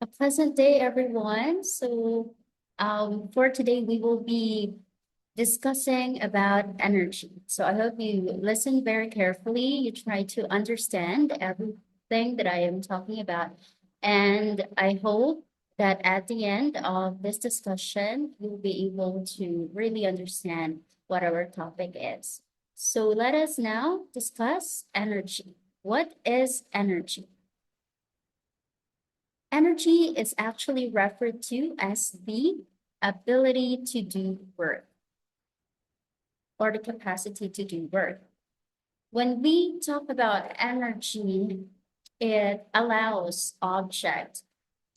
A pleasant day, everyone. For today, we will be discussing about energy. So, I hope you listen very carefully. You try to understand everything that I am talking about. And I hope that at the end of this discussion, you'll be able to really understand what our topic is. So, let us now discuss energy. What is energy? Energy is actually referred to as the ability to do work or the capacity to do work. When we talk about energy, it allows object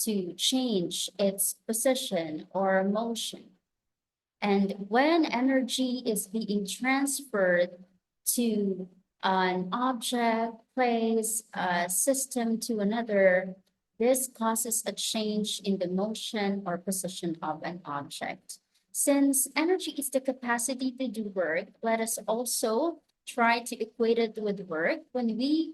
to change its position or motion. And when energy is being transferred to an object, place, a system to another, this causes a change in the motion or position of an object. Since energy is the capacity to do work, let us also try to equate it with work. When we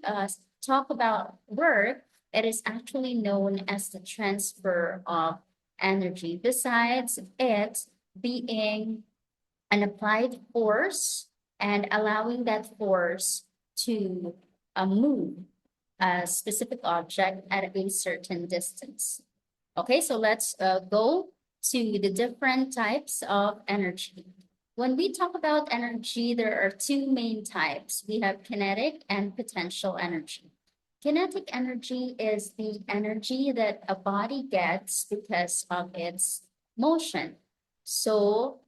talk about work, it is actually known as the transfer of energy. Besides it, being an applied force and allowing that force to move a specific object at a certain distance. Okay, so let's go to the different types of energy. When we talk about energy, there are two main types. We have kinetic and potential energy. Kinetic energy is the energy that a body gets because of its motion. So,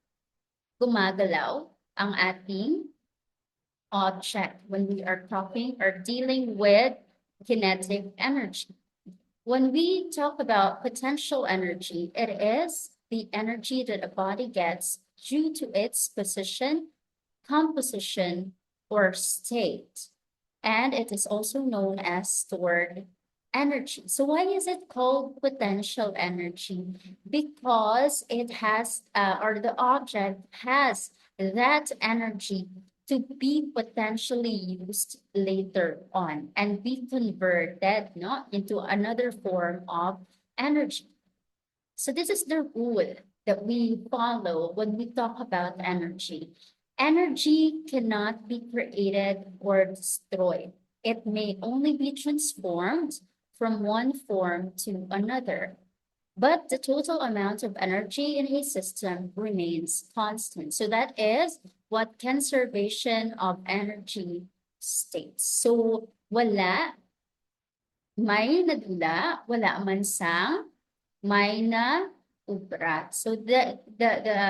gumagalaw ang ating object when we are talking or dealing with kinetic energy. When we talk about potential energy, it is the energy that a body gets due to its position, composition, or state. And it is also known as stored energy. So why is it called potential energy? Because it has, or the object has that energy to be potentially used later on and be converted not into another form of energy. So this is the rule that we follow when we talk about energy. Energy cannot be created or destroyed. It may only be transformed from one form to another. But the total amount of energy in a system remains constant. So that is what conservation of energy states. So wala, may nadula, wala man sang, may na ubrat. So the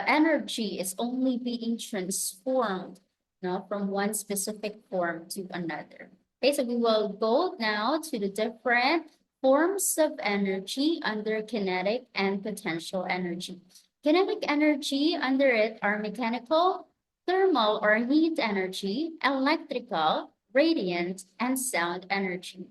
energy is only being transformed from one specific form to another. Okay, so we will go now to the different forms of energy under kinetic and potential energy. Kinetic energy under it are mechanical, thermal or heat energy, electrical, radiant, and sound energy.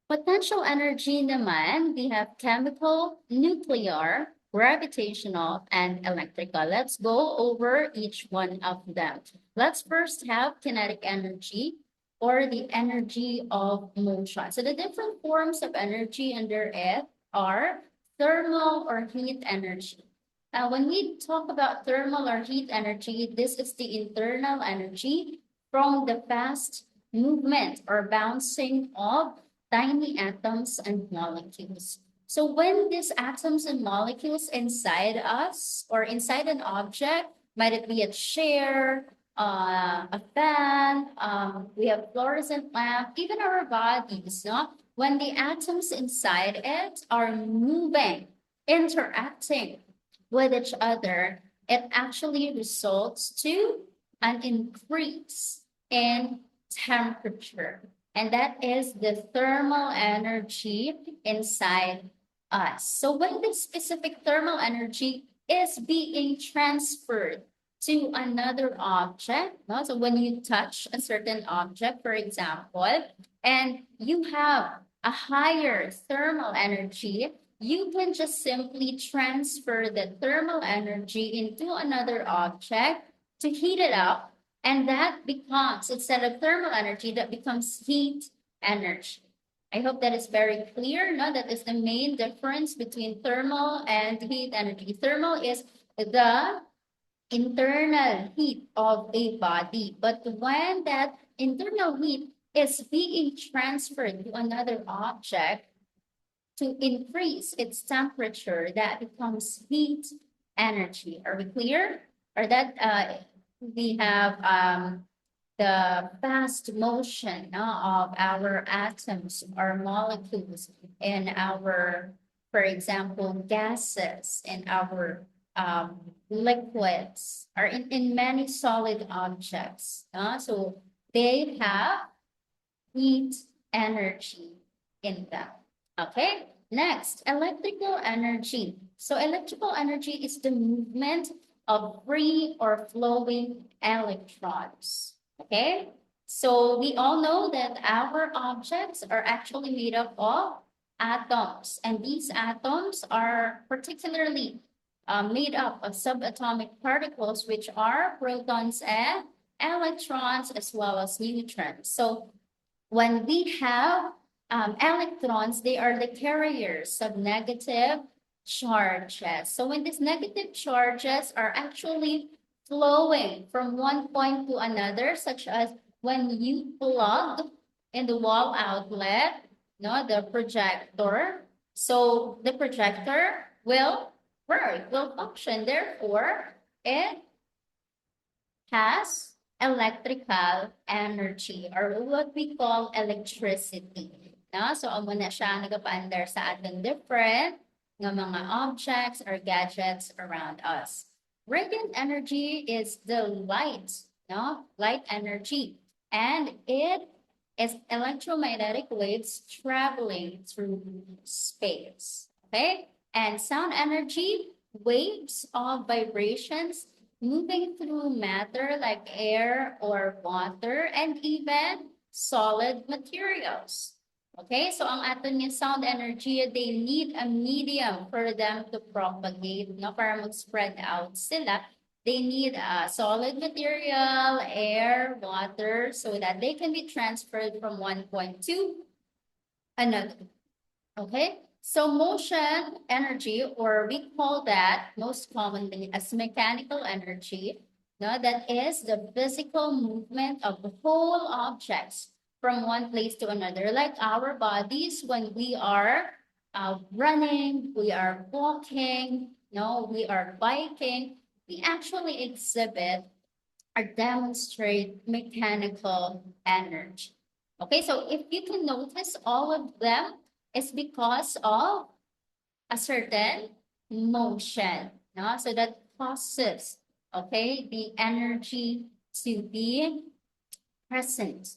Potential energy naman, we have chemical, nuclear, gravitational, and electrical. Let's go over each one of them. Let's first have kinetic energy or the energy of motion. So the different forms of energy under it are thermal or heat energy. Now, when we talk about thermal or heat energy, this is the internal energy from the fast movement or bouncing of tiny atoms and molecules. So when these atoms and molecules inside us or inside an object, might it be a chair, a fan, we have fluorescent lamp, even our bodies, no? When the atoms inside it are moving, interacting with each other, it actually results to an increase in temperature. And that is the thermal energy inside us. So when this specific thermal energy is being transferred to another object, no? So when you touch a certain object, for example, and you have a higher thermal energy, you can just simply transfer the thermal energy into another object to heat it up. And that becomes, instead of thermal energy, that becomes heat energy. I hope that is very clear. No, that is the main difference between thermal and heat energy. Thermal is the internal heat of a body, but when that internal heat is being transferred to another object to increase its temperature, that becomes heat energy. Are we clear? Or that we have the fast motion of our atoms or molecules in our, for example, gases in our liquids or in many solid objects. So they have heat energy in them. Okay, next, electrical energy. So electrical energy is the movement of free or flowing electrons. Okay, so we all know that our objects are actually made up of atoms, and these atoms are particularly made up of subatomic particles, which are protons and electrons as well as neutrons. So when we have electrons, they are the carriers of negative charges. So when these negative charges are actually flowing from one point to another, such as when you plug in the wall outlet, no, the projector, so the projector will work, will function. Therefore, it has electrical energy or what we call electricity. No? So, amo na siya nagapaandar sa ating different nga mga objects or gadgets around us. Radiant energy is the light, no? Light energy. And it is electromagnetic waves traveling through space. Okay? And sound energy, waves of vibrations moving through matter like air or water and even solid materials. Okay, so ang aton yung sound energy, they need a medium for them to propagate, no? Para mag-spread out sila. They need a solid material, air, water, so that they can be transferred from one point to another. Okay, so motion energy, or we call that most commonly as mechanical energy, no, that is the physical movement of the whole objects from one place to another. Like our bodies, when we are running, we are walking, no, we are biking, we actually exhibit or demonstrate mechanical energy. Okay, so if you can notice, all of them is because of a certain motion, no? So that causes, okay, the energy to be present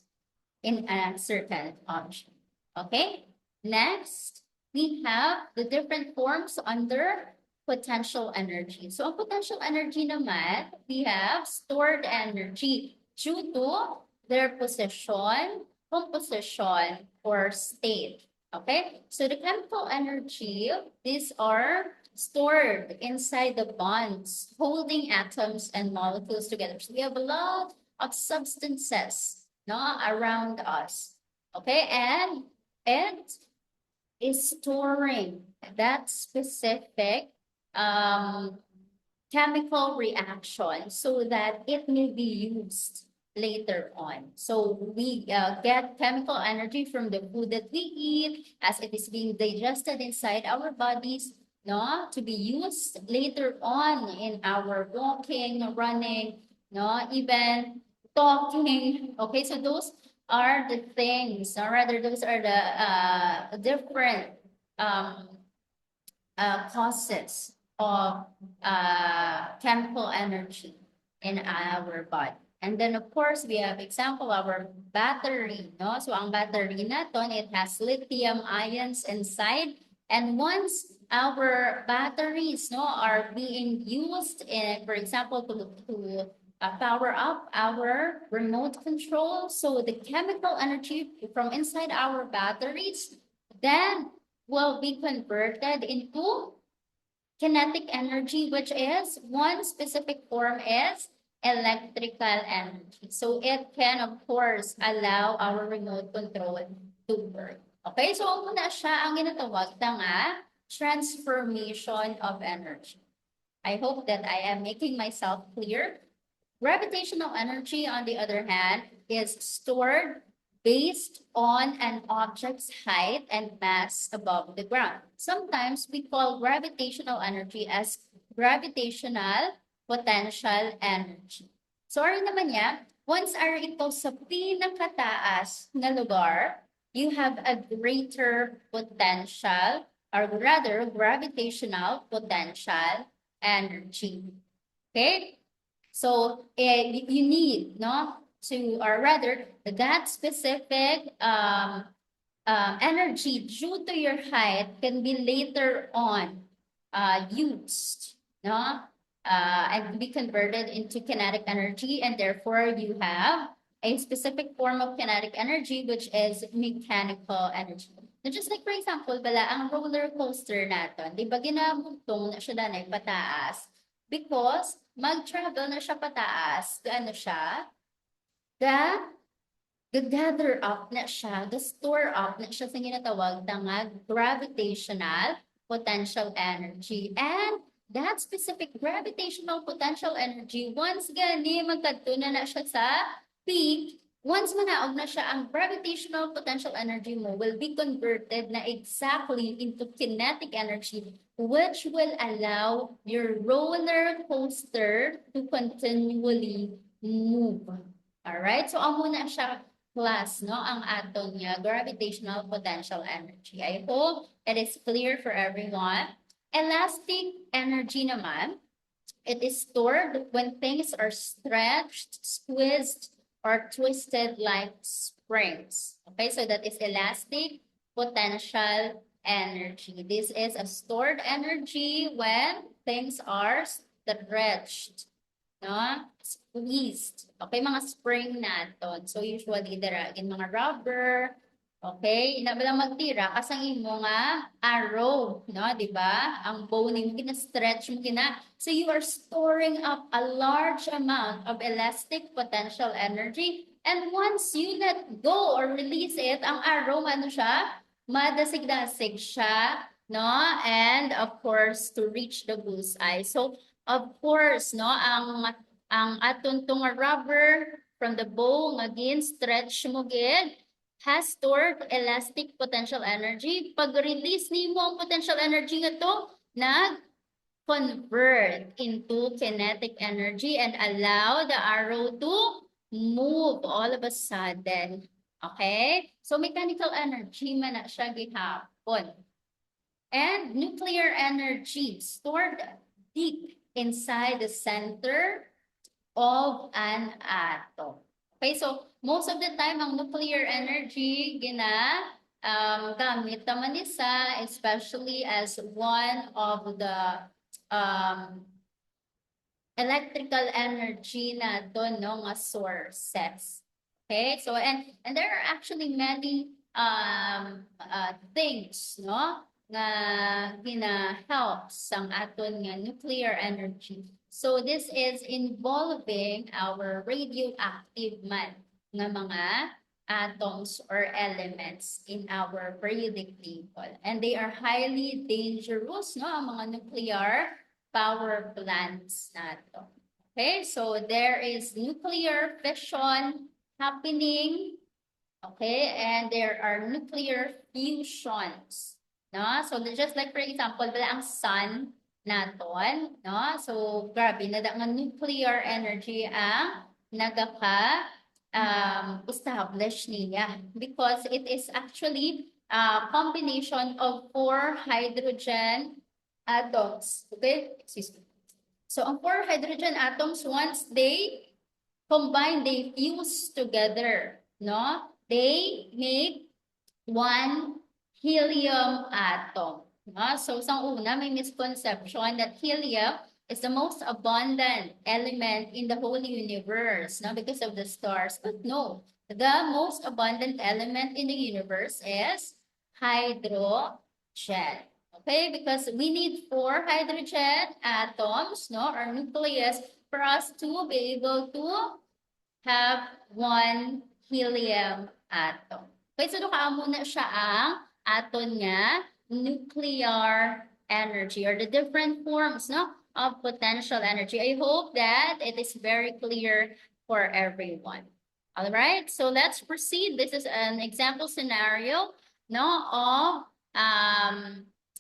in a certain object. Okay, next, we have the different forms under potential energy. So, ang potential energy naman, we have stored energy due to their position, composition, or state. Okay, so the chemical energy, these are stored inside the bonds holding atoms and molecules together. So we have a lot of substances, no, around us. Okay, and it is storing that specific chemical reaction so that it may be used later on. So we get chemical energy from the food that we eat as it is being digested inside our bodies, no, to be used later on in our walking, running, no, even talking. Okay, so those are the things, or rather, those are the different causes of chemical energy in our body. And then, of course, we have example, our battery, no? So, ang battery natin, it has lithium ions inside. And once our batteries, no, are being used in, for example, to power up our remote control, so the chemical energy from inside our batteries then will be converted into kinetic energy, which is one specific form is electrical energy. So it can, of course, allow our remote control to work. Okay, so muna siya ang ginatawag na nga transformation of energy. I hope that I am making myself clear. Gravitational energy, on the other hand, is stored based on an object's height and mass above the ground. Sometimes we call gravitational energy as gravitational potential energy. Sorry naman niya, once are ito sa pinakataas na lugar, you have a greater potential, or rather gravitational potential energy. Okay? So you need, no, to, or rather, that specific energy due to your height can be later on used, no, and be converted into kinetic energy, and therefore you have a specific form of kinetic energy, which is mechanical energy. So just like, for example, bala, ang roller coaster natin, di ba ginabugtong na siya danay pataas? Because mag-travel na siya pataas, ano siya, gather up na siya, store up na siya sa ginatawag na nga gravitational potential energy. And that specific gravitational potential energy, once gani magkadto na siya sa peak, once manaog na siya, ang gravitational potential energy mo will be converted na exactly into kinetic energy, which will allow your roller coaster to continually move. Alright? So, amo na siya class, no, ang aton niya, gravitational potential energy. I hope it is clear for everyone. Elastic energy naman, it is stored when things are stretched, squeezed, or twisted like springs. Okay, so that is elastic potential energy. This is a stored energy when things are stretched, no? Squeezed. Okay, mga spring naton. So usually dira in mga rubber. Okay, ina ba lang magtira kasang imo nga arrow, no, di ba? Ang bone nimo gina-stretch mo kina. So you are storing up a large amount of elastic potential energy, and once you let go or release it, ang arrow ano siya? Madasig-dasig siya, no? And of course, to reach the bullseye. So of course, no, ang aton tong rubber from the bow nga stretch mo gid has stored elastic potential energy. Pag release nimo ang potential energy nga to, nag-convert into kinetic energy and allow the arrow to move all of a sudden. Okay? So mechanical energy man na siya gihapon. And nuclear energy stored deep inside the center of an atom. Okay, so most of the time, ang nuclear energy gamit naman isa, especially as one of the electrical energy na doon, no, nga sources. Okay, so and there are actually many things, no, nga gina-help sang aton nga nuclear energy. So this is involving our radioactive man nga mga atoms or elements in our periodic table. And they are highly dangerous, no, ang mga nuclear power plants nato. Okay, so there is nuclear fission happening. Okay, and there are nuclear fusions. No? So just like, for example, wala ang sun naton, no? So grabe na nga nuclear energy ang nagaka establish niya, because it is actually a combination of 4 hydrogen atoms. Okay, excuse me. So ang 4 hydrogen atoms, once they combine, they fuse together, no? They make 1 helium atom. So sa una, may misconception that helium is the most abundant element in the whole universe, no, because of the stars. But no, the most abundant element in the universe is hydrogen. Okay, because we need 4 hydrogen atoms, no, or nucleus, for us to be able to have 1 helium atom. Okay, so muna siya ang aton nga nuclear energy or the different forms no, of potential energy. I hope that it is very clear for everyone. All right, so let's proceed. This is an example scenario no, of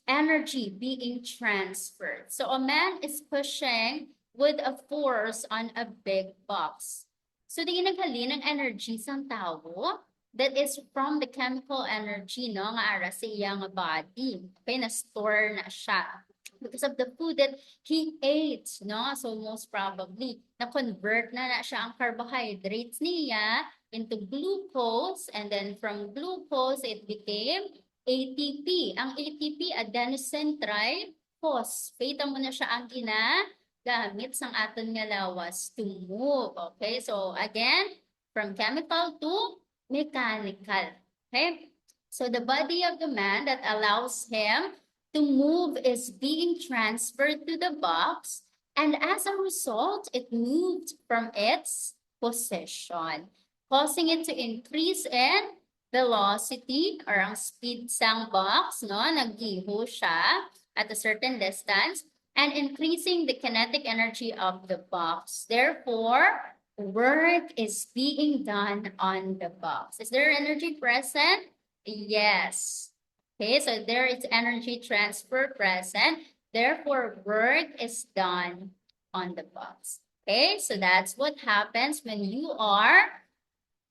energy being transferred. So a man is pushing with a force on a big box. So di naghalin ng energy sa tao that is from the chemical energy no nga ara sa iyang body. Okay, na-store na siya because of the food that he ate, no? So most probably na-convert na siya ang carbohydrates niya into glucose, and then from glucose it became ATP. Ang ATP, adenosine triphosphate, mo na siya ang ginagamit sang aton nga lawas to move. Okay, so again, from chemical to mechanical. Okay? So the body of the man that allows him to move is being transferred to the box, and as a result, it moved from its position, causing it to increase in velocity or ang speed sang box, no? Naggiho siya at a certain distance and increasing the kinetic energy of the box. Therefore, work is being done on the box. Is there energy present? Yes. Okay, so there is energy transfer present. Therefore, work is done on the box. Okay, so that's what happens when you are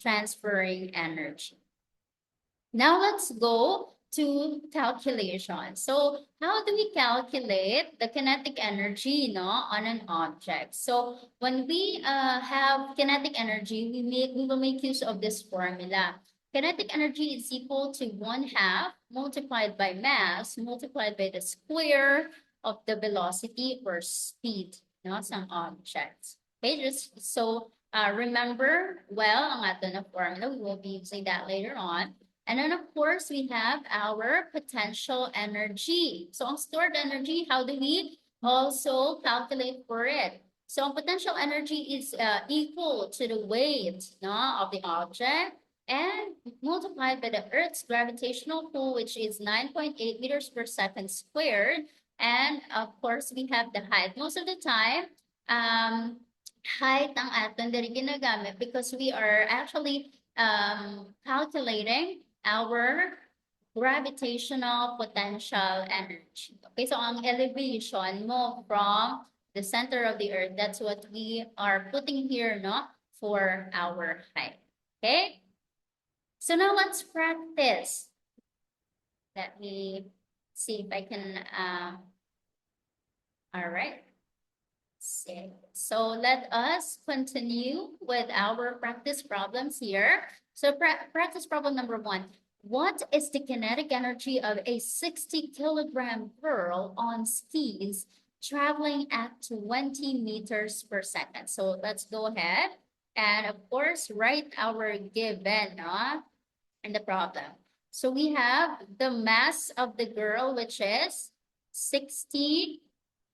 transferring energy. Now let's go to calculation. So how do we calculate the kinetic energy on an object? So when we have kinetic energy, we will make use of this formula. Kinetic energy is equal to 1/2 multiplied by mass multiplied by the square of the velocity or speed some objects. Okay, just so remember well ang ato na formula. We will be using that later on. And then, of course, we have our potential energy. So, on stored energy, how do we also calculate for it? So, potential energy is equal to the weight of the object and multiplied by the Earth's gravitational pull, which is 9.8 meters per second squared. And, of course, we have the height. Most of the time, height ang aton diri ginagamit because we are actually calculating our gravitational potential energy. Okay, so ang elevation mo from the center of the earth, that's what we are putting here for our height. Okay, so now let's practice. Let me see if I can, all right. So let us continue with our practice problems here. So practice problem number 1. What is the kinetic energy of a 60-kilogram girl on skis traveling at 20 meters per second? So let's go ahead and, of course, write our given in the problem. So we have the mass of the girl, which is 60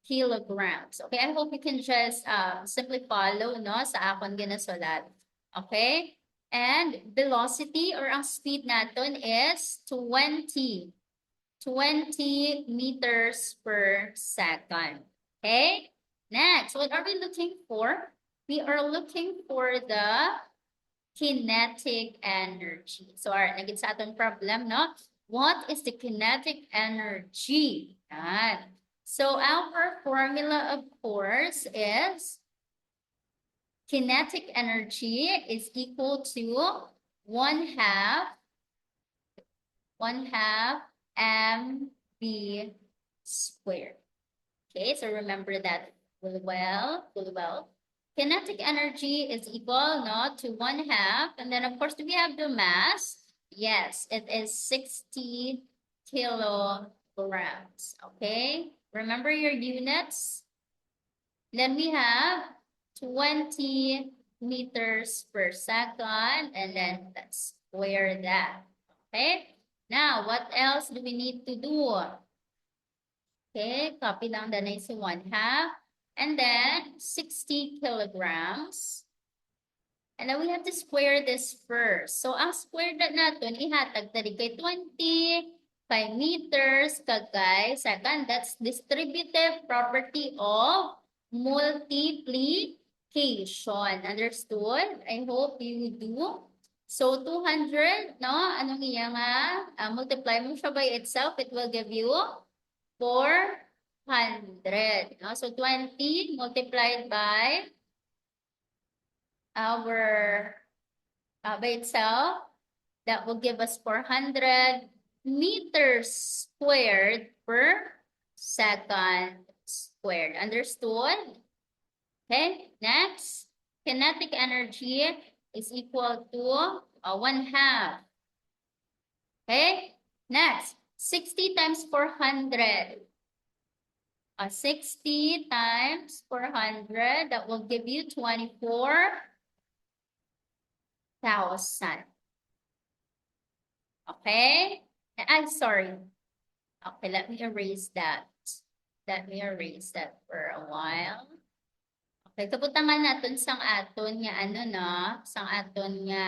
kilograms. Okay, I hope you can just simply follow sa akong ginasulat. Okay? And velocity or ang speed natin is 20 meters per second. Okay? Next, what are we looking for? We are looking for the kinetic energy. So, naging sa atong problem, what is the kinetic energy? Yan. So, our formula, of course, is kinetic energy is equal to 1/2 mv squared. Okay, so remember that really well. Kinetic energy is equal to 1/2, and then of course do we have the mass? Yes, it is 60 kilograms. Okay, remember your units. Then we have 20 meters per second, and then let's square that. Okay, now what else do we need to do? Okay, copy lang the nice 1/2. And then 60 kilograms. And then we have to square this first. So, ang square na natin, ihatag tali kay 25 meters kagay. Second, that's distributive property of multiplication. Understood? I hope you do. So, 200, no? Anong iya nga? Multiply mo siya by itself, it will give you 400. No? So, 20 multiplied by our by itself, that will give us 400 meters squared per second squared. Understood? Okay, next. Kinetic energy is equal to 1/2. Okay, next. 60 times 400. 60 times 400, that will give you 24,000. Okay? I'm sorry. Okay, let me erase that. Let me erase that for a while. Okay, kabutangan natin sang aton nga ano no, sang aton nga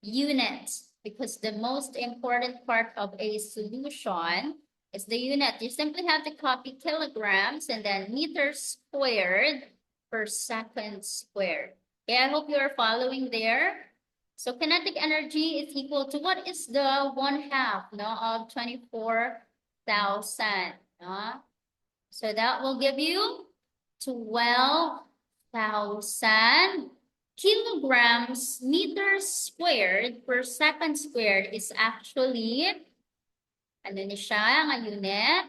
units, because the most important part of a solution is the unit. You simply have to copy kilograms and then meters squared per second squared. Okay, I hope you are following there. So kinetic energy is equal to, what is the 1/2 no, of 24,000? No? So that will give you 12,000 kilograms meters squared per second squared is actually, ano ni siya, nga unit?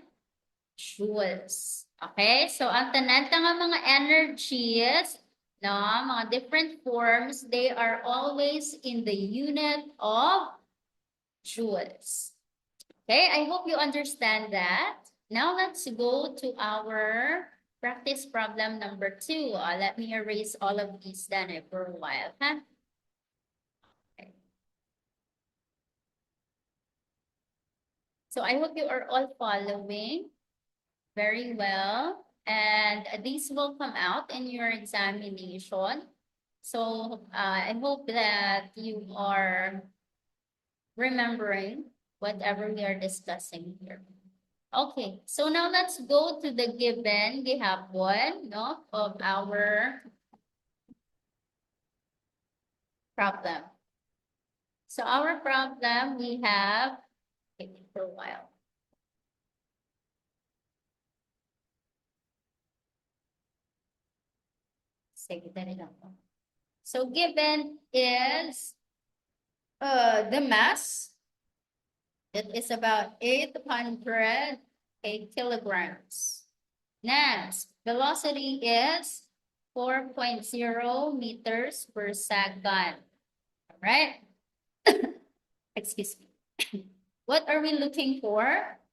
Joules. Okay? So, ang tanan nga mga energies, no, mga different forms, they are always in the unit of joules. Okay? I hope you understand that. Now, let's go to our practice problem number 2. Let me erase all of these then for a while. Huh? Okay. So I hope you are all following very well. And these will come out in your examination. So I hope that you are remembering whatever we are discussing here. Okay, so now let's go to the given gihapon, no, of our problem. So our problem, we have, okay, for a while. So given is the mass. It is about 800 kilograms. Next, velocity is 4.0 meters per second. All right? Excuse me. What are we looking for?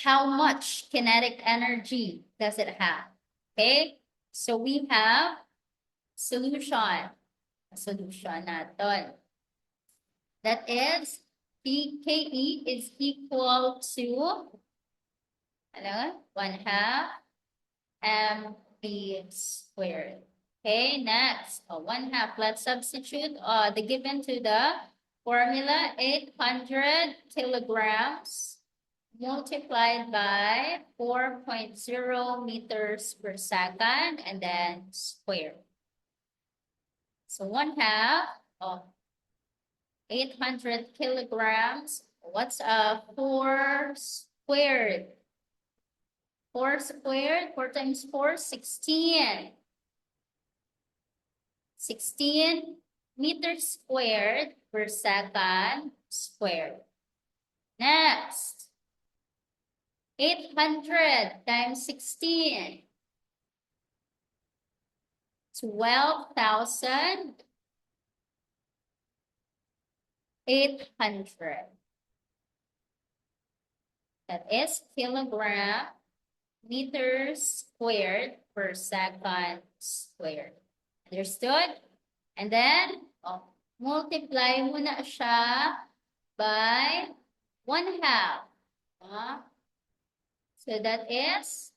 How much kinetic energy does it have? Okay? So we have solution. Solution natin. That is, PKE is equal to 1/2 mv squared. Okay, next, 1/2. Let's substitute the given to the formula, 800 kilograms multiplied by 4.0 meters per second and then squared. So 1/2 of 800 kilograms. What's 4 squared? 4 squared, 4 times 4, 16. 16 meters squared per second squared. Next, 800 times 16. 12,800. That is kilogram meters squared per second squared. Understood? And then, multiply mo na siya by 1/2. So that is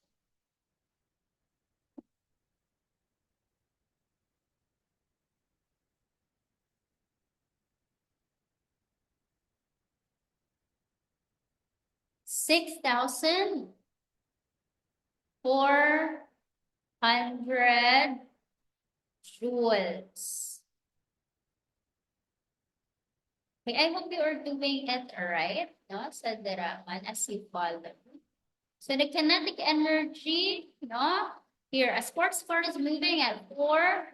6,400 joules. Okay, I hope you are doing it right, no? Sa daraman as you follow. So the kinetic energy, no? Here, a sports car is moving at 4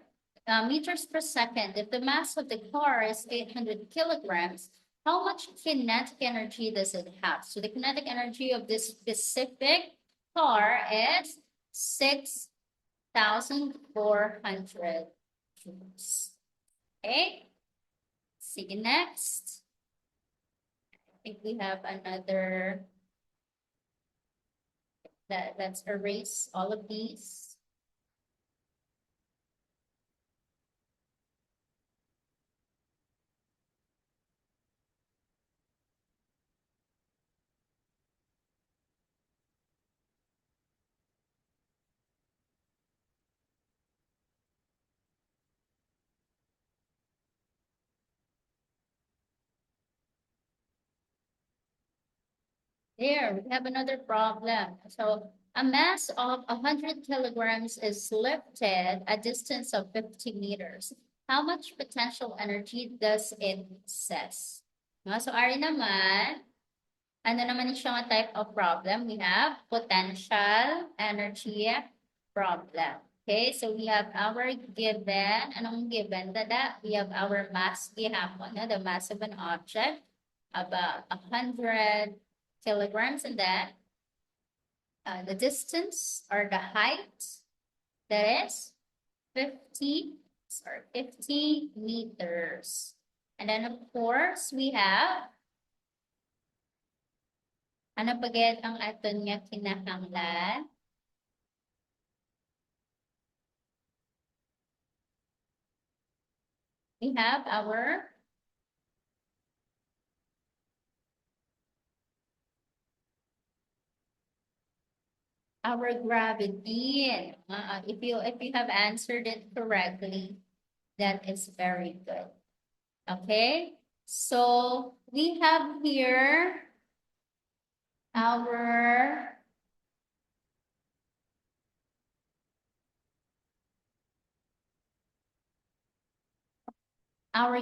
meters per second. If the mass of the car is 800 kilograms, how much kinetic energy does it have? So the kinetic energy of this specific car is 6,400 joules. Okay, see you next. I think we have another. Let's erase all of these. There, we have another problem. So a mass of 100 kilograms is lifted a distance of 50 meters. How much potential energy does it possess? No? So Ari naman, ano naman siya type of problem? We have potential energy problem. Okay, so we have our given, anong given? We have our mass, gihapon, the mass of an object, about 100 kilograms, and then the distance or the height, that is 50 meters. And then of course, we have ano pagayat ang aton nga kinahanglan? We have our gravity. If you have answered it correctly, that is very good. Okay, so we have here our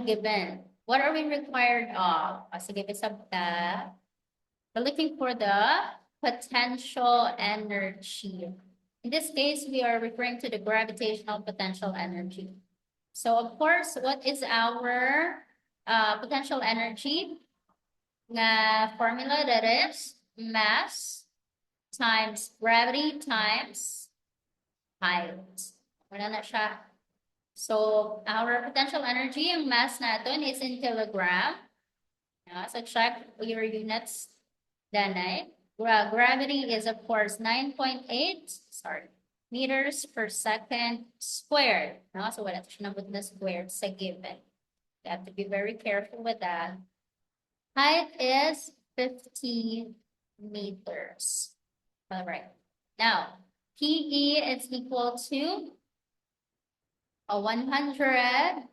given. What are we required of? Sige, bisabta. We're looking for the potential energy. In this case, we are referring to the gravitational potential energy. So of course, what is our potential energy? Nga formula, that is mass times gravity times height. Wala na siya. So our potential energy, ang mass natin is in kilogram. So check your units. Danay. Gravity is of course 9.8 meters per second squared. No? So wala siya nabot na squared sa given. You have to be very careful with that. Height is 50 meters. All right. Now, PE is equal to 100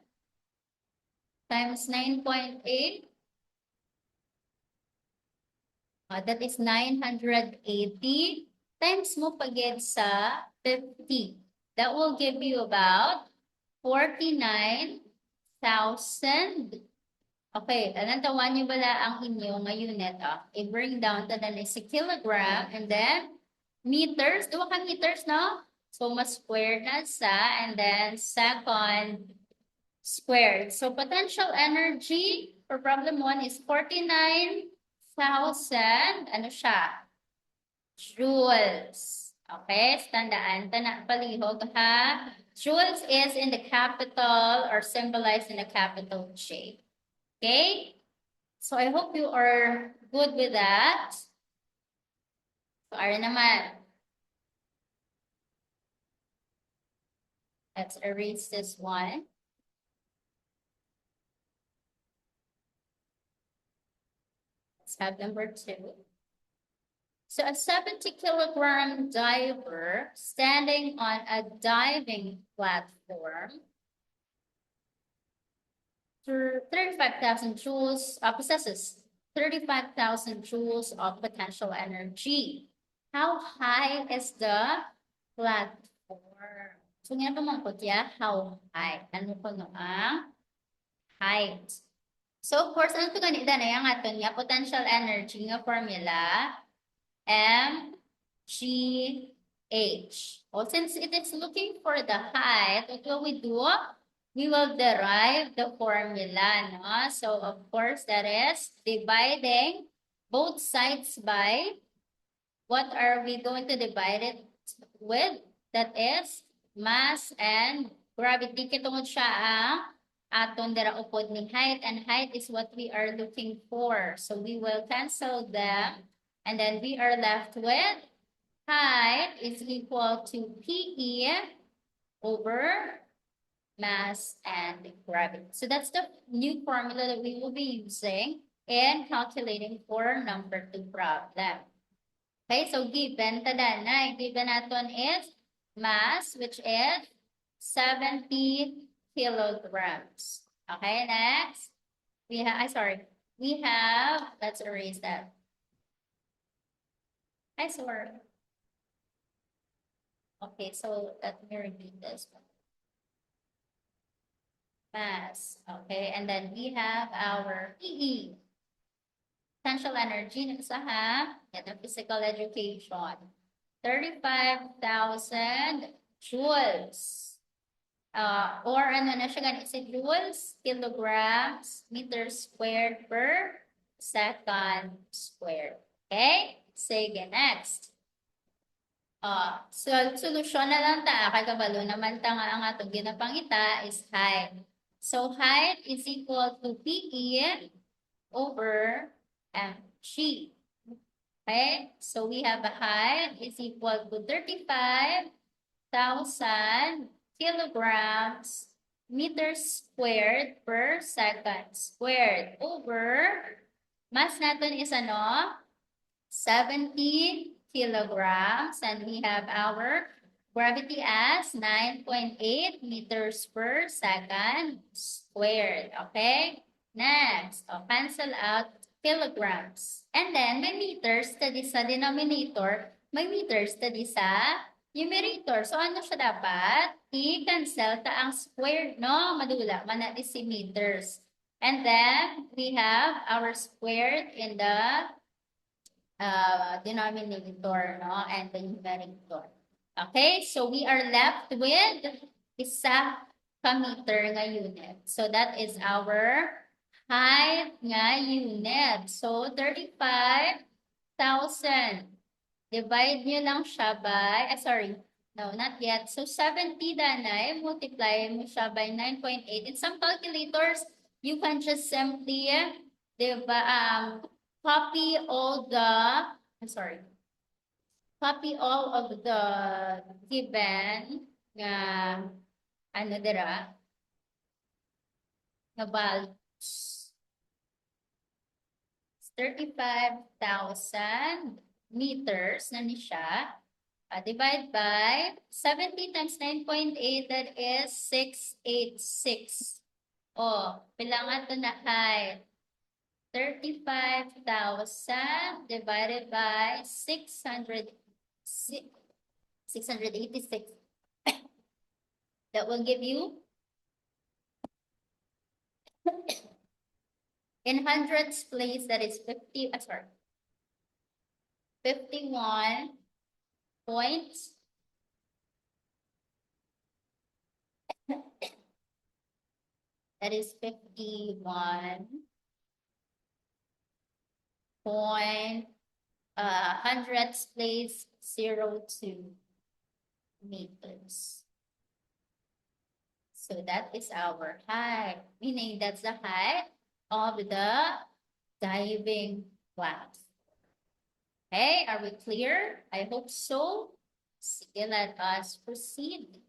times 9.8. That is 980 times mo pagid sa 50. That will give you about 49,000. Okay, tanan-tawan niyo bala ang inyo nga unit. I-bring down to na sa kilogram and then meters. Duwa ka meters, no? So, mas squared na sa and then second squared. So, potential energy for problem 1 is 49,000, ano siya? Joules. Okay, tandaan, palihog ha. Joules is in the capital or symbolized in a capital J. Okay, so I hope you are good with that. So, Ari naman. Let's erase this one. Let's have number 2. So a 70-kilogram diver standing on a diving platform through 35,000 joules possesses 35,000 joules of potential energy. How high is the platform? So, nga pamangkot ya, how high? Ano ko no ang height? So, of course, ano ito ganito na yung aton nga potential energy nga formula? mgh. Well, since it is looking for the height, what will we do? We will derive the formula, no? So, of course, that is dividing both sides by, what are we going to divide it with? That is mass and gravity. Kitungod siya ang aton dira upod ni height, and height is what we are looking for. So, we will cancel them, and then we are left with height is equal to PE over mass and gravity. So that's the new formula that we will be using in calculating for number 2 problem. Okay, so given tadanay, given natin is mass, which is 70 kilograms. Okay, next we have, let's erase that. Okay, so let me repeat this one. Mass, okay, and then we have our PE, potential energy ng usaha, and the physical education, 35,000 joules. Or ano na siya ganit si joules, kilograms, meters squared per second squared. Okay? Sige, next. So, solusyon na lang ta. Kay kabalo naman ta nga ang atong ginapangita is height. So, height is equal to PE over mg. Okay? So, we have a height is equal to 35,000 kilograms meters squared per second squared over mass natin is ano? 70 kilograms, and we have our gravity as 9.8 meters per second squared. Okay? Next, cancel out kilograms. And then, may meters study sa denominator, may meters study sa numerator. So, ano siya dapat? I-cancel ta ang squared, no? Madula, manati si meters. And then, we have our squared in the denominator, no? And the numerator. Okay, so we are left with isa ka meter nga unit. So that is our height nga unit. So 35,000. Divide nyo lang siya by, no, not yet. So 70 danay, multiply mo siya by 9.8. In some calculators, you can just simply copy all of the given nga ano dira nga values. 35,000 meters na ni siya. Divide by 70 times 9.8, that is 686. Bilangan to na height. 35,000 divided by 686. That will give you in hundreds place, that is 51 points. That is 51 point hundreds place 02 meters. So that is our height, meaning that's the height of the diving platform. Okay, are we clear? I hope so. Sige, let us proceed.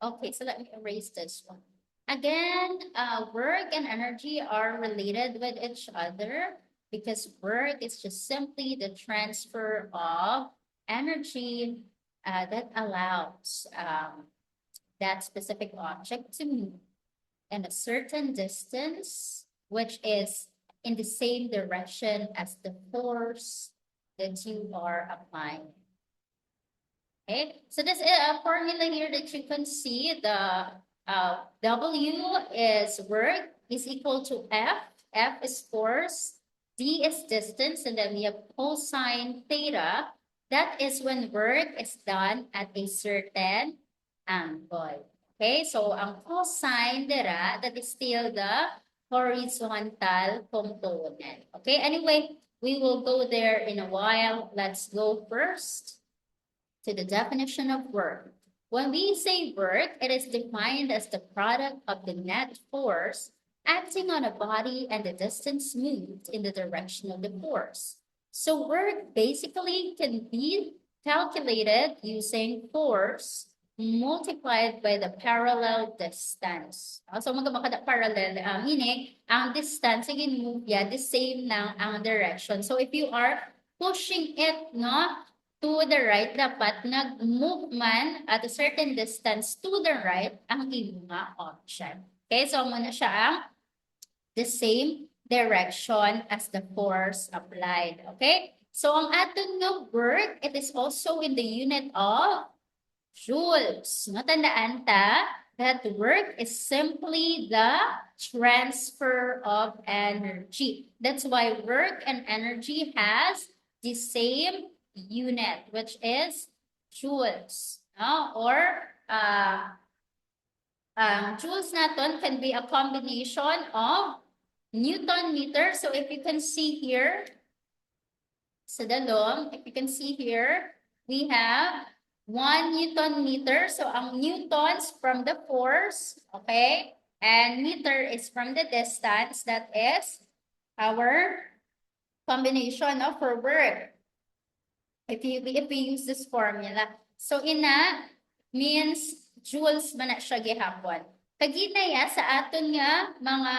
Okay, so let me erase this one. Again, work and energy are related with each other because work is just simply the transfer of energy that allows that specific object to move. in a certain distance, which is in the same direction as the force that you are applying. Okay, so this formula here that you can see, the W is work is equal to F. F is force, D is distance, and then we have cosine theta. That is when work is done at a certain angle. Okay, so ang cosine theta, that is still the horizontal component. Okay, anyway, we will go there in a while. Let's go first to the definition of work. When we say work, it is defined as the product of the net force acting on a body and the distance moved in the direction of the force. So work basically can be calculated using force multiplied by the parallel distance. So magkabaka parallel, meaning ang distance, again, move the same ng ang direction. So if you are pushing it, no, to the right, dapat nag-move man at a certain distance to the right ang iyong object. Okay, so muna siya ang the same direction as the force applied. Okay, so ang aton nga work, it is also in the unit of joules. No, tandaan ta that work is simply the transfer of energy. That's why work and energy has the same unit, which is joules. No? Or joules natin can be a combination of Newton meter. So if you can see here, sa dalom, if you can see here, we have 1 Newton meter. So ang newtons from the force, okay? And meter is from the distance. That is our combination of for work. If we use this formula. So ina means joules man na siya gihapon. Kaginaya sa aton nga mga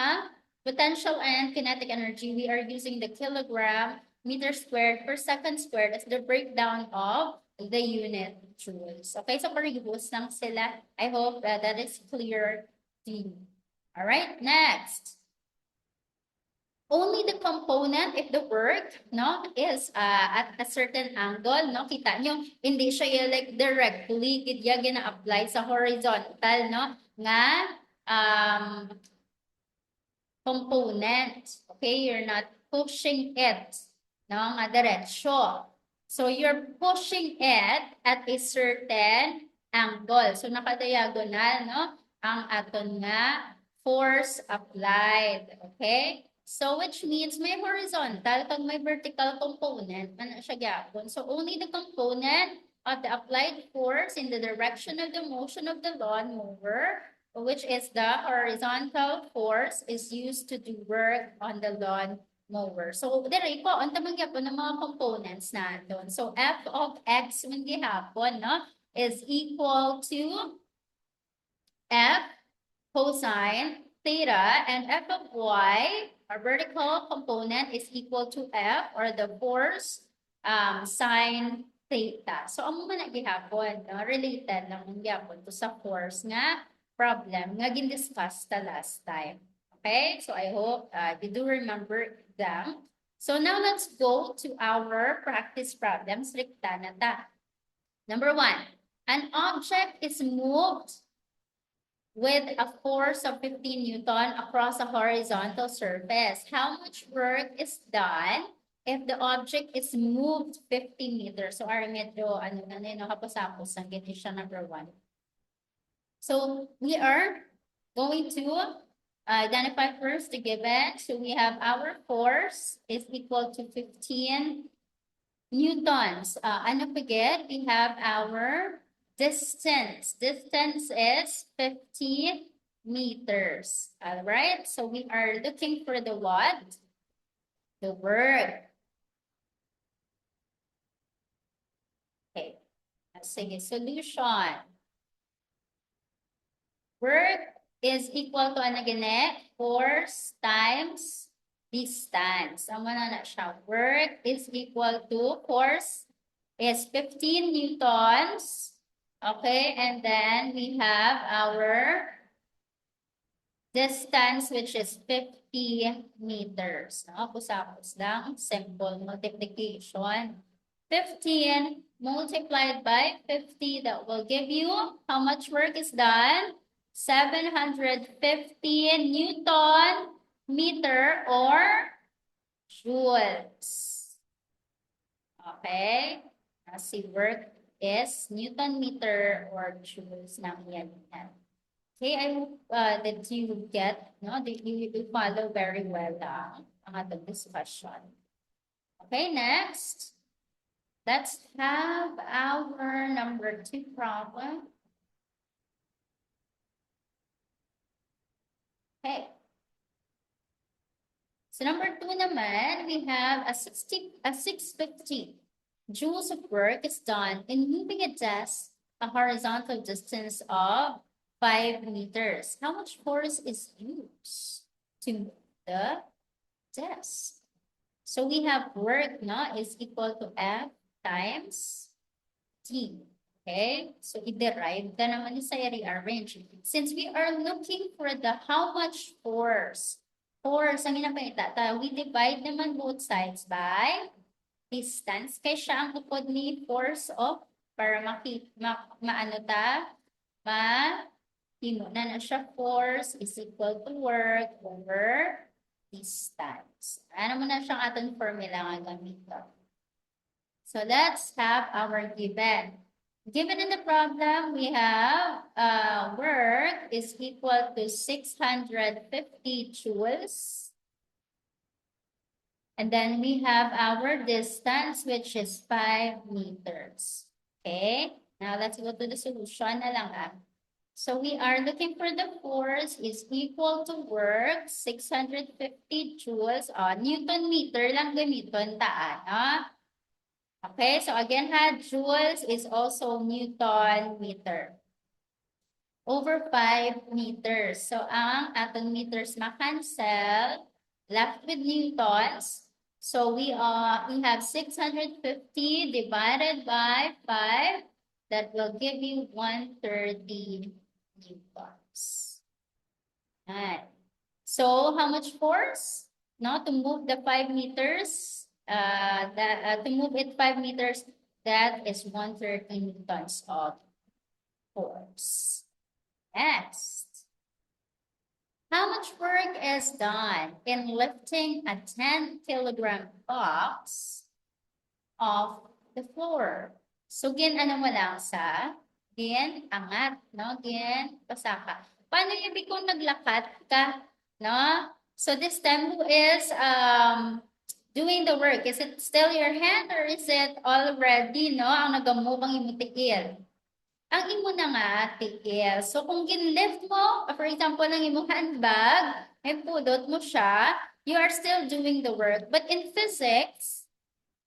potential and kinetic energy, we are using the kilogram meter squared per second squared as the breakdown of the unit joules. Okay, so parehas lang sila. I hope that is clear to you. All right, next. Only the component if the work, no, is at a certain angle, no, kita nyo, hindi siya like directly gina-apply sa horizontal, no, nga component. Okay, you're not pushing it, no, nga diretsyo. So you're pushing it at a certain angle. So naka-diagonal, no, ang aton nga force applied. Okay? So which means may horizontal kag may vertical component man siya gyapon. So only the component of the applied force in the direction of the motion of the lawnmower, which is the horizontal force, is used to do work on the lawnmower. So dire ko unta man gyapon ang mga components naton. So f of x man gihapon, no, is equal to f cosine theta, and f of y, our vertical component, is equal to f, or the force, sine theta. So amo man gihapon, no, related lang gyapon to sa force nga problem nga gin-discuss ta last time. Okay, so I hope you do remember them. So now let's go to our practice problems. Rikta na ta. Number 1, an object is moved with a force of 15 Newton across a horizontal surface. How much work is done if the object is moved 50 meters? So, our medyo, kapasapos, ang ganyan siya number 1. So, we are going to identify first the given. So, we have our force is equal to 15 newtons. Ano again? We have our distance. Distance is 50 meters. All right. So we are looking for the what? The work. Okay. Sige, solution. Work is equal to ano gani? Force times distance. Ang na siya. Work is equal to force is 15 newtons. Okay, and then we have our distance which is 50 meters. No? Kusapos lang, simple multiplication. 15 multiplied by 50, that will give you how much work is done? 750 Newton meter or joules. Okay? Si work is Newton meter or joules ng yan. Okay, I hope that you get, no, that you follow very well ang ating discussion. Okay, next. Let's have our number 2 problem. Okay. So number 2 naman, we have a 650 joules of work is done in moving a desk a horizontal distance of 5 meters. How much force is used to move the desk? So we have work, no, is equal to F times T. Okay? So i-derive ka naman sa rearrange. Since we are looking for the how much force, ang ginapakita, we divide naman both sides by distance. Kaya siya ang upod ni force of, para na siya force is equal to work over distance. Ano mo na siyang atong formula nga gamiton. So let's have our given. Given in the problem, we have work is equal to 650 joules. And then we have our distance, which is 5 meters. Okay, now let's go to the solution na lang. So we are looking for the force is equal to work, 650 joules. Newton meter lang gamiton taan. Okay, so again, joules is also Newton meter. Over 5 meters. So ang aton meters ma-cancel, left with newtons. So we have 650 divided by 5. That will give you 130 newtons. Right. So how much force? No, to move the 5 meters. To move it 5 meters, that is 130 newtons of force. Next. How much work is done in lifting a 10-kilogram box off the floor? So, ano mo lang sa angat, no? Pasaka. Paano yung kung naglakat ka, no? So, this time, who is doing the work? Is it still your hand or is it already, no? Ang nagamove ang imong tiil. Ang imo na nga tiil. So kung gin-lift mo, for example, ng imong handbag, ay pudot mo siya, you are still doing the work. But in physics,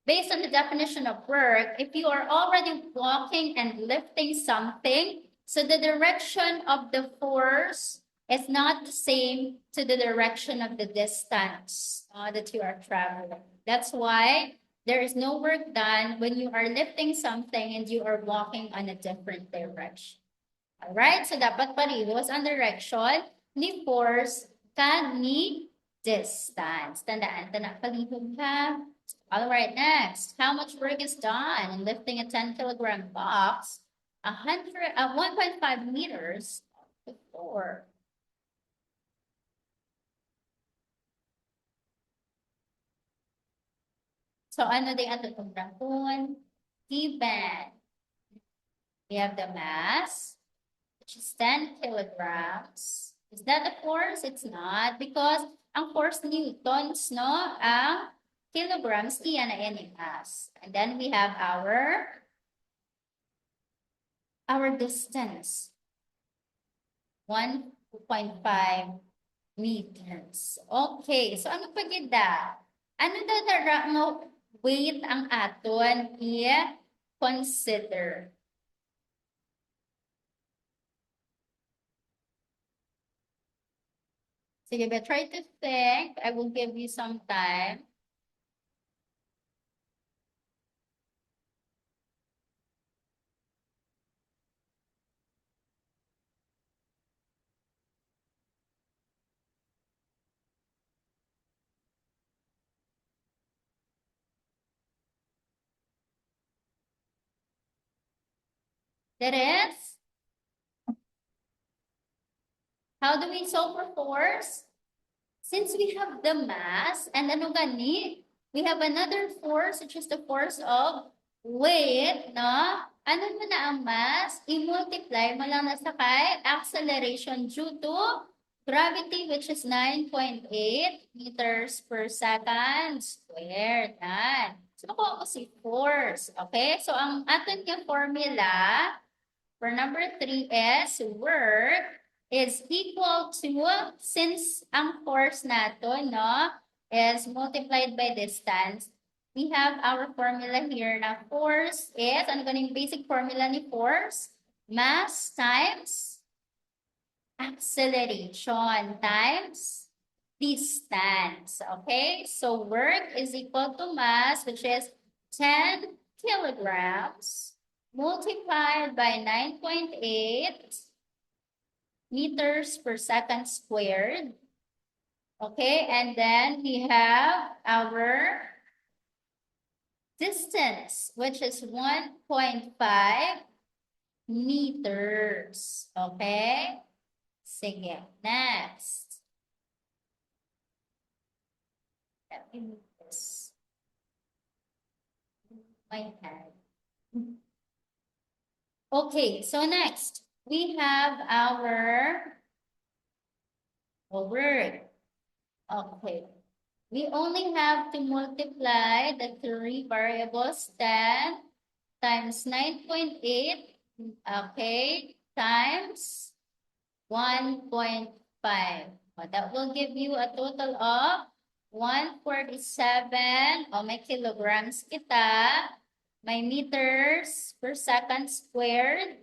based on the definition of work, if you are already walking and lifting something, so the direction of the force is not the same to the direction of the distance that you are traveling. That's why there is no work done when you are lifting something and you are walking on a different direction. All right? So dapat parehos ang direction ni force kag ni distance. Tandaan, palihog ka. All right, next. How much work is done in lifting a 10-kilogram box 1.5 meters off the floor? So, ano din ato itong grapon? Given. We have the mass, which is 10 kilograms. Is that the force? It's not, because ang force newtons, no? Ang kilograms, iyan na yan yung mass. And then we have our distance. 1.5 meters. Okay, so ano pa gida? Ano daw mo weight ang aton i-consider? Sige, but try to think. I will give you some time. That is, how do we solve for force? Since we have the mass and ano gani, we have another force, which is the force of weight, no? Ano mo na ang mass? I-multiply mo lang na sa kay acceleration due to gravity, which is 9.8 meters per second squared. Yan. So, nakuha ko si force. Okay? So, ang aton yung formula for number 3 is work is equal to, since ang force nato, no, is multiplied by distance, we have our formula here na force is, ano ganun yung basic formula ni force? Mass times acceleration times distance. Okay, so work is equal to mass, which is 10 kilograms multiplied by 9.8 meters per second squared. Okay, and then we have our distance, which is 1.5 meters. Okay? Sige, next. Let me move this. My head. Okay, so next, we have our word. Okay. We only have to multiply the three variables, 10 times 9.8, okay, times 1.5. That will give you a total of 147, may kilograms kita, may meters per second squared.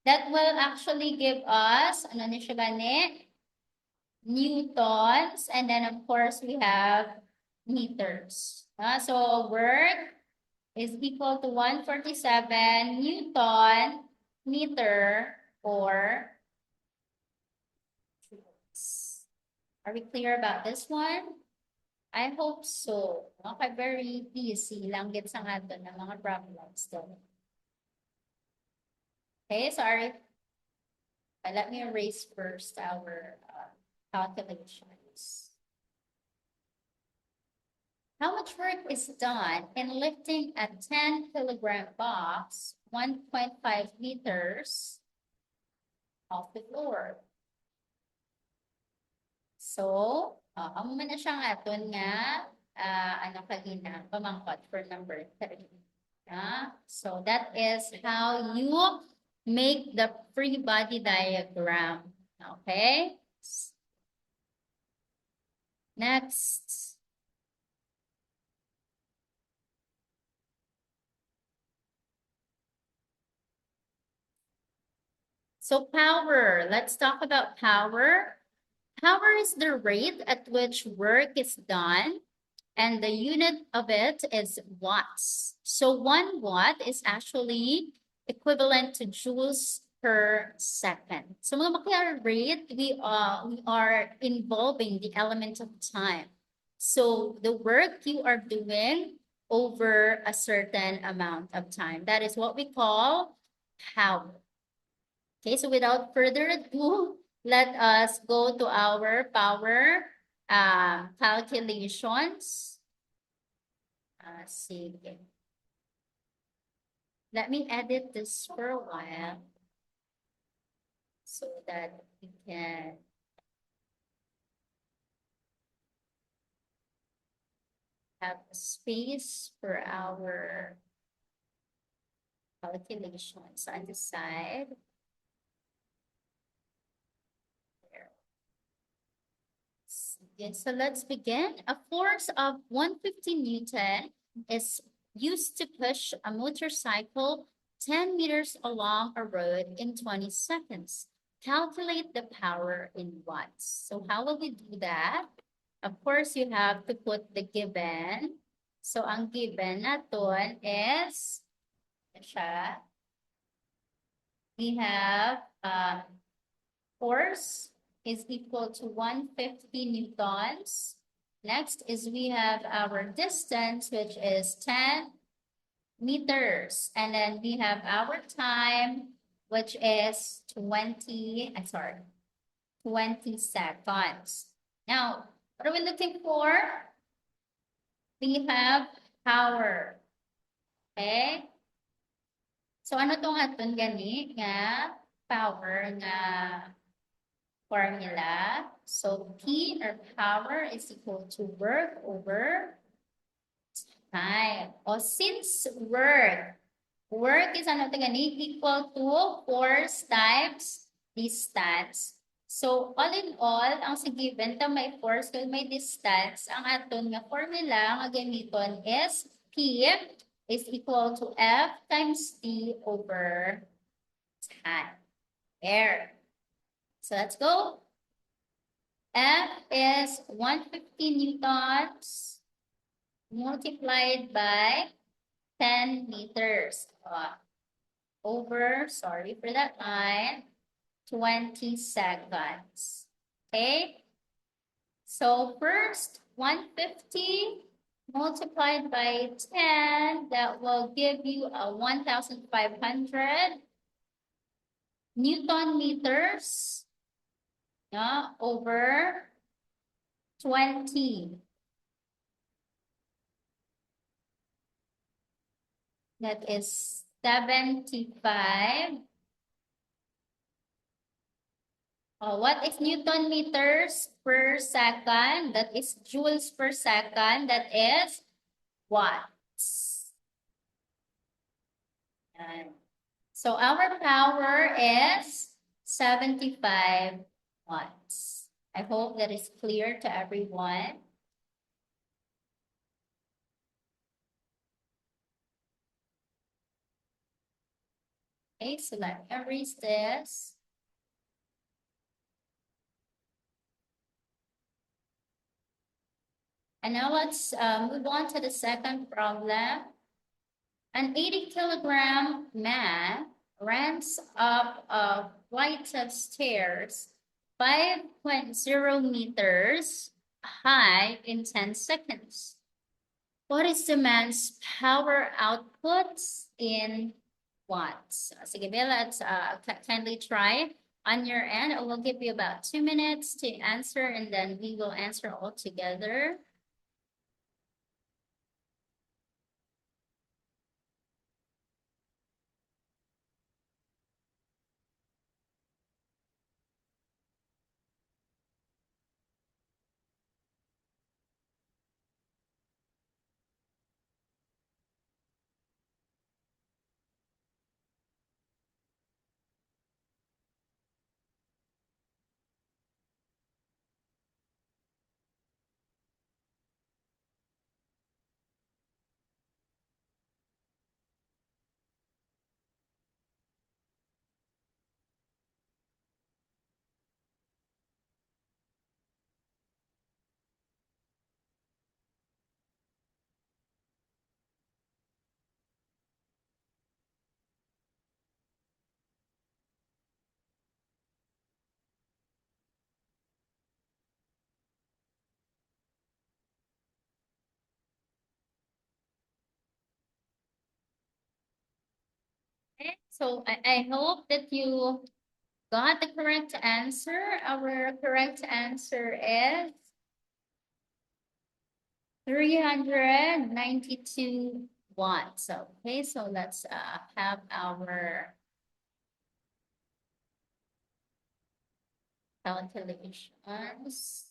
That will actually give us, ano na siya gani? Newtons, and then of course we have meters. So work is equal to 147 Newton meter or joules. Are we clear about this one? I hope so. Okay, very easy lang gets ang ato ng mga problems though. Okay, sorry. Let me erase first our calculations. How much work is done in lifting a 10-kilogram box 1.5 meters off the floor? So, amo man na siyang aton nga, ano kagina, pamangkot for number 3. So, that is how you make the free body diagram. Okay? Next. So power, let's talk about power. Power is the rate at which work is done, and the unit of it is watts. So 1 watt is actually equivalent to joules per second. So mga bakla rate, we are involving the element of time. So the work you are doing over a certain amount of time. That is what we call power. Okay, so without further ado, let us go to our power calculations. Sige. Let me edit this for a while so that we can have space for our calculations on the side. Yes, so let's begin. A force of 150 Newton is used to push a motorcycle 10 meters along a road in 20 seconds. Calculate the power in watts. So how will we do that? Of course, you have to put the given. So ang given natin is, siya, we have force is equal to 150 newtons. Next is we have our distance, which is 10 meters. And then we have our time, which is 20 seconds. Now, what are we looking for? We have power. Okay? So, ano tong aton gani nga power nga formula? So, P or power is equal to work over time. O since work is ano ito gani equal to force times distance. So, all in all, ang sa given ta may force kung may distance, ang aton nga formula nga gamiton is P is equal to F times T over time. There. So, let's go. F is 150 newtons multiplied by 10 meters. Over, sorry for that line, 20 seconds. Okay? So first, 150 multiplied by 10, that will give you a 1,500 Newton meters over 20. That is 75. What is Newton meters per second? That is joules per second. That is watts. So our power is 75 watts. I hope that is clear to everyone. Okay, so let me erase this. And now let's move on to the second problem. An 80 kilogram man runs up a flight of stairs 5.0 meters high in 10 seconds. What is the man's power output in watts? Sige, let's kindly try on your end. I will give you about 2 minutes to answer, and then we will answer all together. Okay, so I hope that you got the correct answer. Our correct answer is 392 watts. Okay, so let's have our calculations.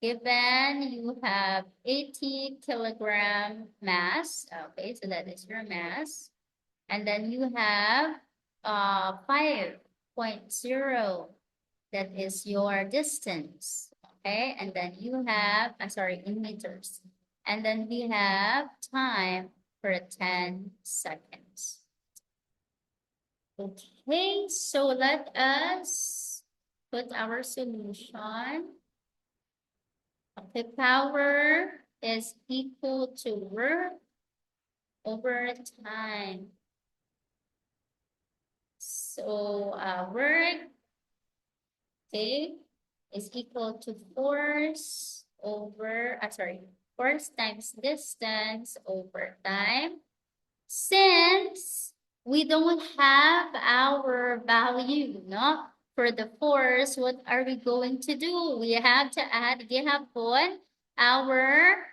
Given you have 80 kilogram mass, okay, so that is your mass. And then you have 5.0, that is your distance, okay? And then you have, in meters. And then we have time for 10 seconds. Okay, so let us put our solution. The power is equal to work over time. So work, okay, is equal to force over, force times distance over time. Since we don't have our value, no? For the force, what are we going to do? We have to add gihapon our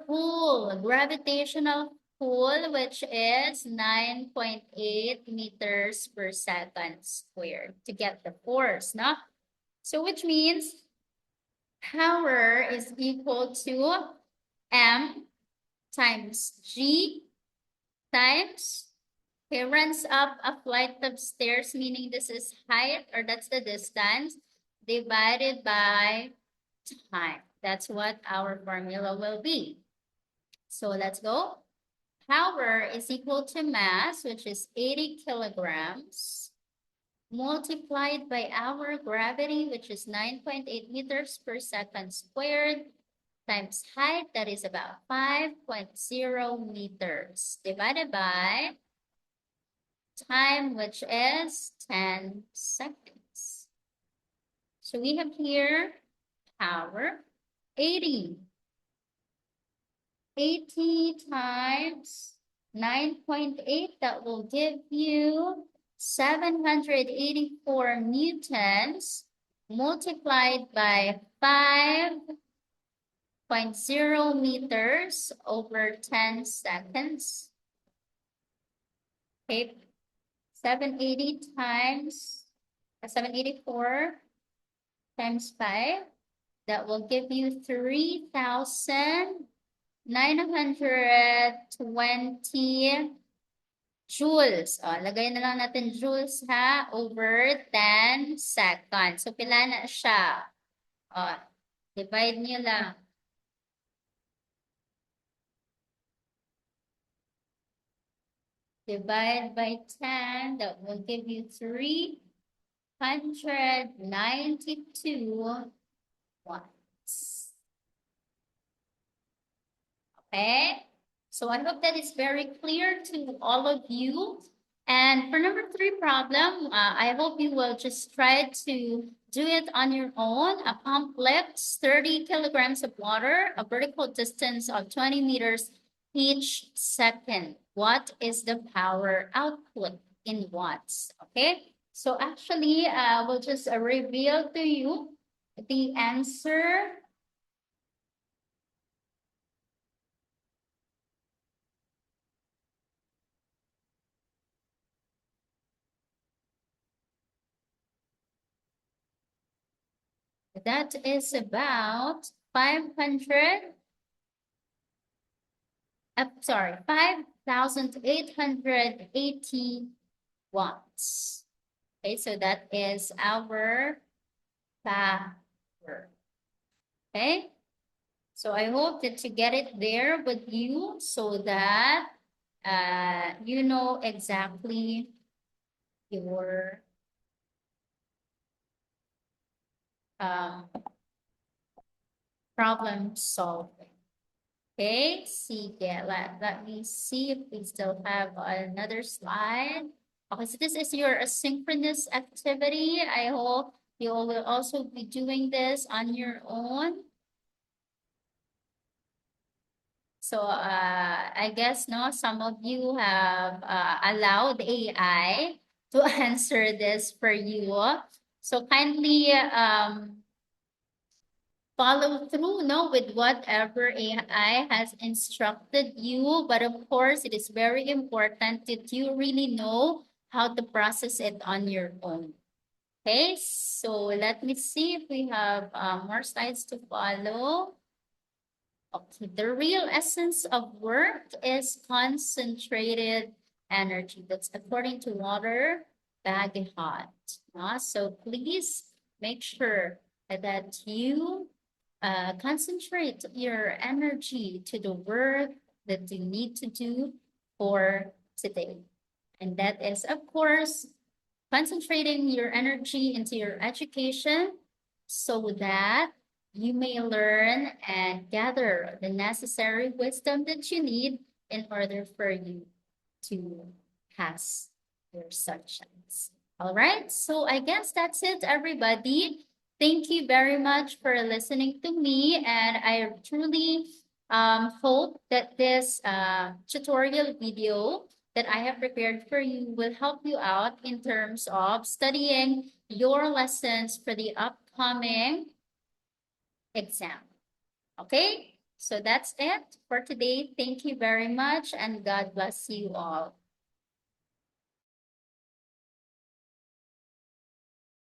pull, gravitational pull, which is 9.8 meters per second squared to get the force, no? So which means power is equal to M times G times, okay, runs up a flight of stairs, meaning this is height or that's the distance, divided by time. That's what our formula will be. So let's go. Power is equal to mass, which is 80 kilograms, multiplied by our gravity, which is 9.8 meters per second squared, times height, that is about 5.0 meters, divided by time, which is 10 seconds. So we have here power 80. 80 times 9.8, that will give you 784 newtons multiplied by 5.0 meters over 10 seconds. Okay, 784 times 5, that will give you 3,920 joules. O, lagay na lang natin joules ha, over 10 seconds. So, pila na siya? O, divide nyo lang. Divide by 10, that will give you 392 watts. Okay, so I hope that is very clear to all of you. And for number 3 problem, I hope you will just try to do it on your own. A pump lifts 30 kilograms of water, a vertical distance of 20 meters each second. What is the power output in watts? Okay, so actually, we'll just reveal to you the answer. That is about 5,880 watts. Okay, so that is our power. Okay, so I hope that you get it there with you so that you know exactly your problem solving. Okay, sige. Let me see if we still have another slide. Okay, so this is your asynchronous activity. I hope you will also be doing this on your own. So I guess no, some of you have allowed AI to answer this for you. So kindly follow through with whatever AI has instructed you. But of course, it is very important that you really know how to process it on your own. Okay, so let me see if we have more slides to follow. Okay, the real essence of work is concentrated energy. That's according to Walter Bagehot. So please make sure that you concentrate your energy to the work that you need to do for today. And that is, of course, concentrating your energy into your education so that you may learn and gather the necessary wisdom that you need in order for you to pass your subjects. All right, so I guess that's it, everybody. Thank you very much for listening to me, and I truly Hope that this tutorial video that I have prepared for you will help you out in terms of studying your lessons for the upcoming exam. Okay, so that's it for today. Thank you very much and God bless you all.